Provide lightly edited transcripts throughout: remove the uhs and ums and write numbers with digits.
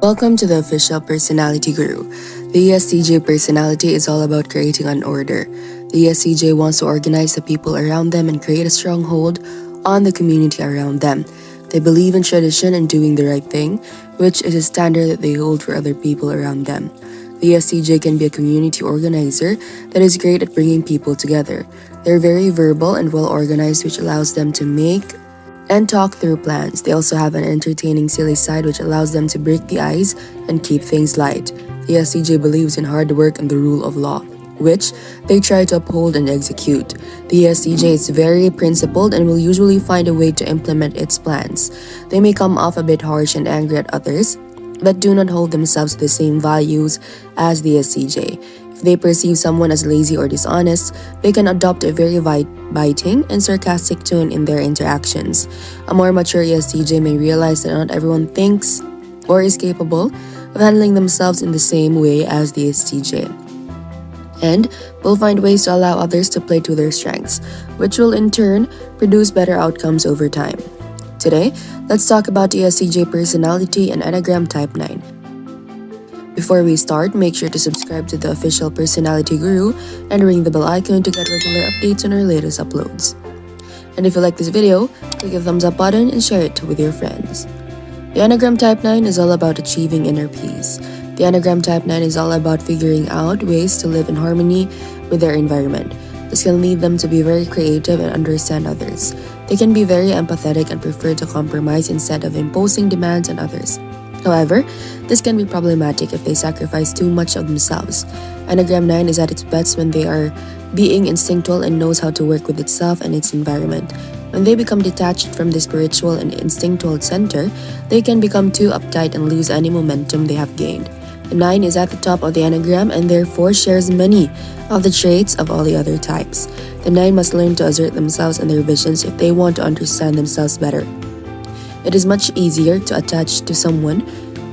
Welcome to the Official Personality Guru. The ESTJ personality is all about creating an order. The ESTJ wants to organize the people around them and create a stronghold on the community around them. They believe in tradition and doing the right thing, which is a standard that they hold for other people around them. The ESTJ can be a community organizer that is great at bringing people together. They're very verbal and well organized, which allows them to make and talk through plans. They also have an entertaining, silly side which allows them to break the ice and keep things light. The ESTJ believes in hard work and the rule of law, which they try to uphold and execute. The ESTJ is very principled and will usually find a way to implement its plans. They may come off a bit harsh and angry at others, but do not hold themselves to the same values as the ESTJ. If they perceive someone as lazy or dishonest, they can adopt a very biting and sarcastic tone in their interactions. A more mature ESTJ may realize that not everyone thinks or is capable of handling themselves in the same way as the ESTJ, and will find ways to allow others to play to their strengths, which will in turn produce better outcomes over time. Today, let's talk about ESTJ personality and Enneagram Type 9. Before we start, make sure to subscribe to the Official Personality Guru and ring the bell icon to get regular updates on our latest uploads. And if you like this video, click the thumbs up button and share it with your friends. The Enneagram Type 9 is all about achieving inner peace. The Enneagram Type 9 is all about figuring out ways to live in harmony with their environment. This can lead them to be very creative and understand others. They can be very empathetic and prefer to compromise instead of imposing demands on others. However, this can be problematic if they sacrifice too much of themselves. Enneagram 9 is at its best when they are being instinctual and knows how to work with itself and its environment. When they become detached from the spiritual and instinctual center, they can become too uptight and lose any momentum they have gained. The 9 is at the top of the Enneagram and therefore shares many of the traits of all the other types. The 9 must learn to assert themselves and their visions if they want to understand themselves better. It is much easier to attach to someone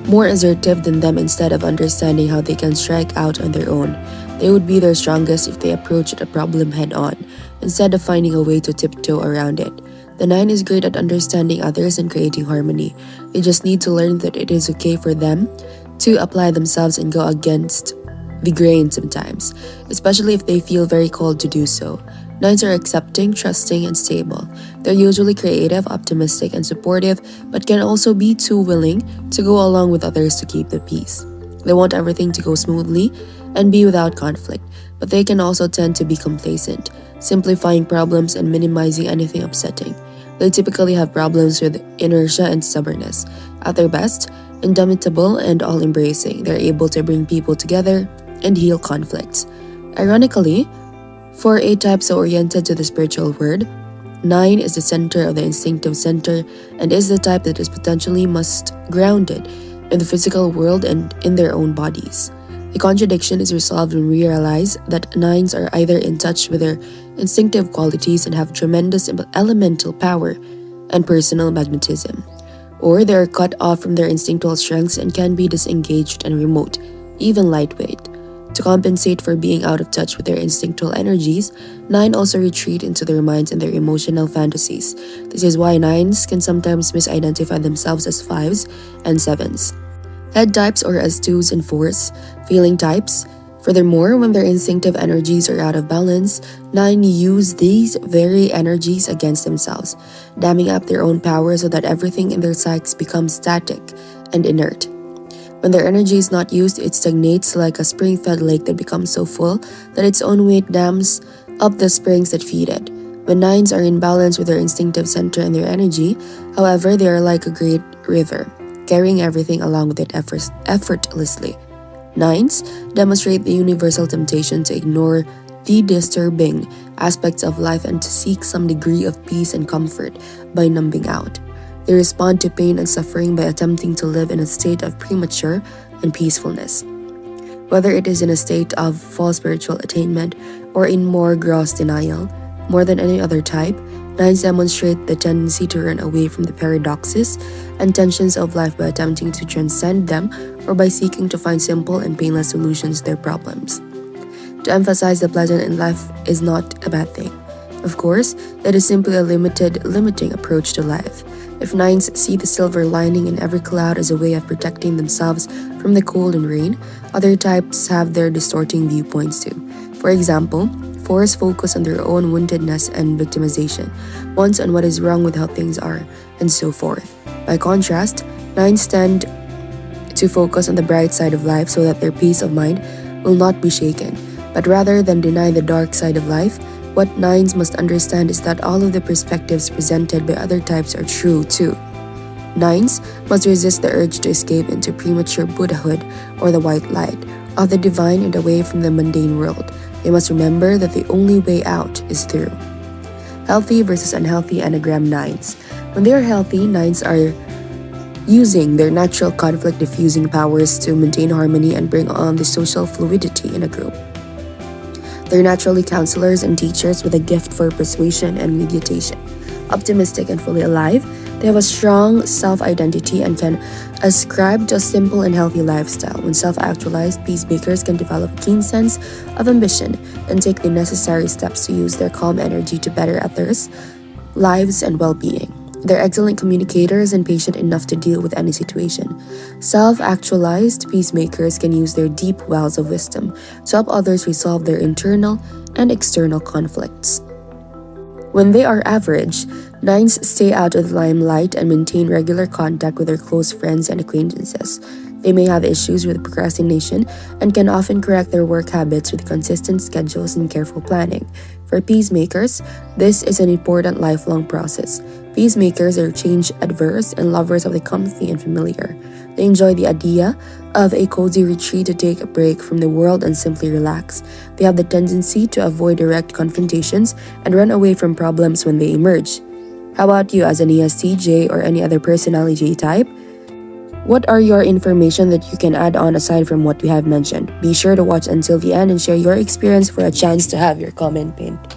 more assertive than them instead of understanding how they can strike out on their own. They would be their strongest if they approached a problem head-on, instead of finding a way to tiptoe around it. The 9 is great at understanding others and creating harmony. They just need to learn that it is okay for them to apply themselves and go against the grain sometimes, especially if they feel very called to do so. 9s are accepting, trusting, and stable. They're usually creative, optimistic, and supportive, but can also be too willing to go along with others to keep the peace. They want everything to go smoothly and be without conflict, but they can also tend to be complacent, simplifying problems and minimizing anything upsetting. They typically have problems with inertia and stubbornness. At their best, indomitable and all-embracing, they're able to bring people together and heal conflicts. Ironically, for a type so oriented to the spiritual world, 9 is the center of the instinctive center and is the type that is potentially most grounded in the physical world and in their own bodies. The contradiction is resolved when we realize that 9s are either in touch with their instinctive qualities and have tremendous elemental power and personal magnetism, or they are cut off from their instinctual strengths and can be disengaged and remote, even lightweight. To compensate for being out of touch with their instinctual energies, 9 also retreat into their minds and their emotional fantasies. This is why 9s can sometimes misidentify themselves as 5s and 7s. Head types or as 2s and 4s, feeling types. Furthermore, when their instinctive energies are out of balance, 9 use these very energies against themselves, damming up their own power so that everything in their psyches becomes static and inert. When their energy is not used, it stagnates like a spring-fed lake that becomes so full that its own weight dams up the springs that feed it. When 9s are in balance with their instinctive center and their energy, however, they are like a great river, carrying everything along with it effortlessly. 9s demonstrate the universal temptation to ignore the disturbing aspects of life and to seek some degree of peace and comfort by numbing out. They respond to pain and suffering by attempting to live in a state of premature and peacefulness. Whether it is in a state of false spiritual attainment or in more gross denial, more than any other type, 9s demonstrate the tendency to run away from the paradoxes and tensions of life by attempting to transcend them or by seeking to find simple and painless solutions to their problems. To emphasize the pleasant in life is not a bad thing. Of course, that is simply a limiting approach to life. If nines see the silver lining in every cloud as a way of protecting themselves from the cold and rain, other types have their distorting viewpoints too. For example, fours focus on their own woundedness and victimization, ones on what is wrong with how things are, and so forth. By contrast, nines tend to focus on the bright side of life so that their peace of mind will not be shaken. But rather than deny the dark side of life, what nines must understand is that all of the perspectives presented by other types are true too. Nines must resist the urge to escape into premature Buddhahood or the white light of the divine and away from the mundane world. They must remember that the only way out is through. Healthy versus unhealthy Enneagram nines. When they are healthy, nines are using their natural conflict diffusing powers to maintain harmony and bring on the social fluidity in a group. They're naturally counselors and teachers with a gift for persuasion and mediation. Optimistic and fully alive, they have a strong self-identity and can ascribe to a simple and healthy lifestyle. When self-actualized, peacemakers can develop a keen sense of ambition and take the necessary steps to use their calm energy to better others' lives and well-being. They're excellent communicators and patient enough to deal with any situation. Self-actualized peacemakers can use their deep wells of wisdom to help others resolve their internal and external conflicts. When they are average, nines stay out of the limelight and maintain regular contact with their close friends and acquaintances. They may have issues with procrastination and can often correct their work habits with consistent schedules and careful planning. For peacemakers, this is an important lifelong process. Peacemakers are change-adverse and lovers of the comfy and familiar. They enjoy the idea of a cozy retreat to take a break from the world and simply relax. They have the tendency to avoid direct confrontations and run away from problems when they emerge. How about you as an ESTJ or any other personality type? What are your information that you can add on aside from what we have mentioned? Be sure to watch until the end and share your experience for a chance to have your comment pinned.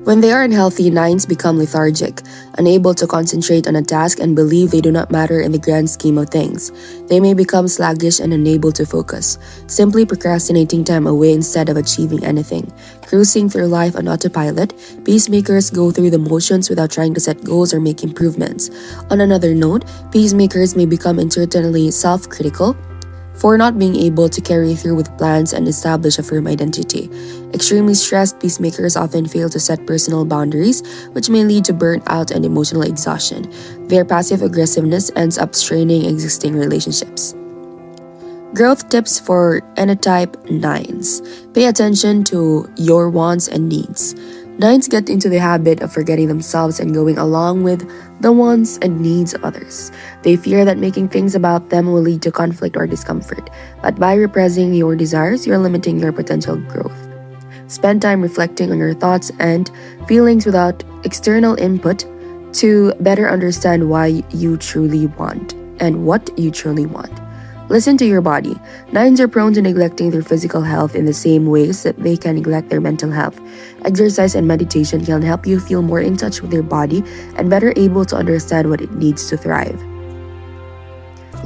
When they are unhealthy, nines become lethargic, unable to concentrate on a task and believe they do not matter in the grand scheme of things. They may become sluggish and unable to focus, simply procrastinating time away instead of achieving anything. Cruising through life on autopilot, peacemakers go through the motions without trying to set goals or make improvements. On another note, peacemakers may become internally self-critical for not being able to carry through with plans and establish a firm identity. Extremely stressed peacemakers often fail to set personal boundaries, which may lead to burnout and emotional exhaustion. Their passive aggressiveness ends up straining existing relationships. Growth tips for Enneatype 9s. Pay attention to your wants and needs. Nines get into the habit of forgetting themselves and going along with the wants and needs of others. They fear that making things about them will lead to conflict or discomfort, but by repressing your desires, you're limiting your potential growth. Spend time reflecting on your thoughts and feelings without external input to better understand why you truly want and what you truly want. Listen to your body. Nines are prone to neglecting their physical health in the same ways that they can neglect their mental health. Exercise and meditation can help you feel more in touch with your body and better able to understand what it needs to thrive.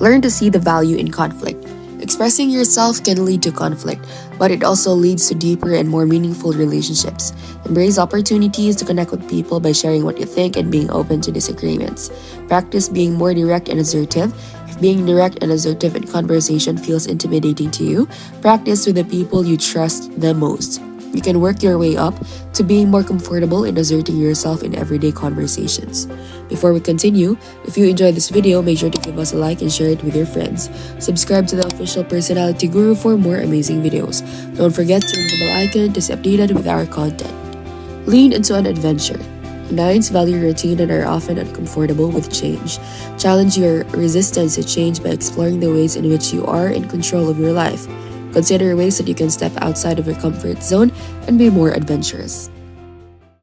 Learn to see the value in conflict. Expressing yourself can lead to conflict, but it also leads to deeper and more meaningful relationships. Embrace opportunities to connect with people by sharing what you think and being open to disagreements. Practice being more direct and assertive. If being direct and assertive in conversation feels intimidating to you, practice with the people you trust the most. You can work your way up to being more comfortable in asserting yourself in everyday conversations. Before we continue, if you enjoyed this video, make sure to give us a like and share it with your friends. Subscribe to the Official Personality Guru for more amazing videos. Don't forget to ring the bell icon to stay updated with our content. Lean into an adventure. Nines value routine and are often uncomfortable with change. Challenge your resistance to change by exploring the ways in which you are in control of your life. Consider ways that you can step outside of your comfort zone and be more adventurous.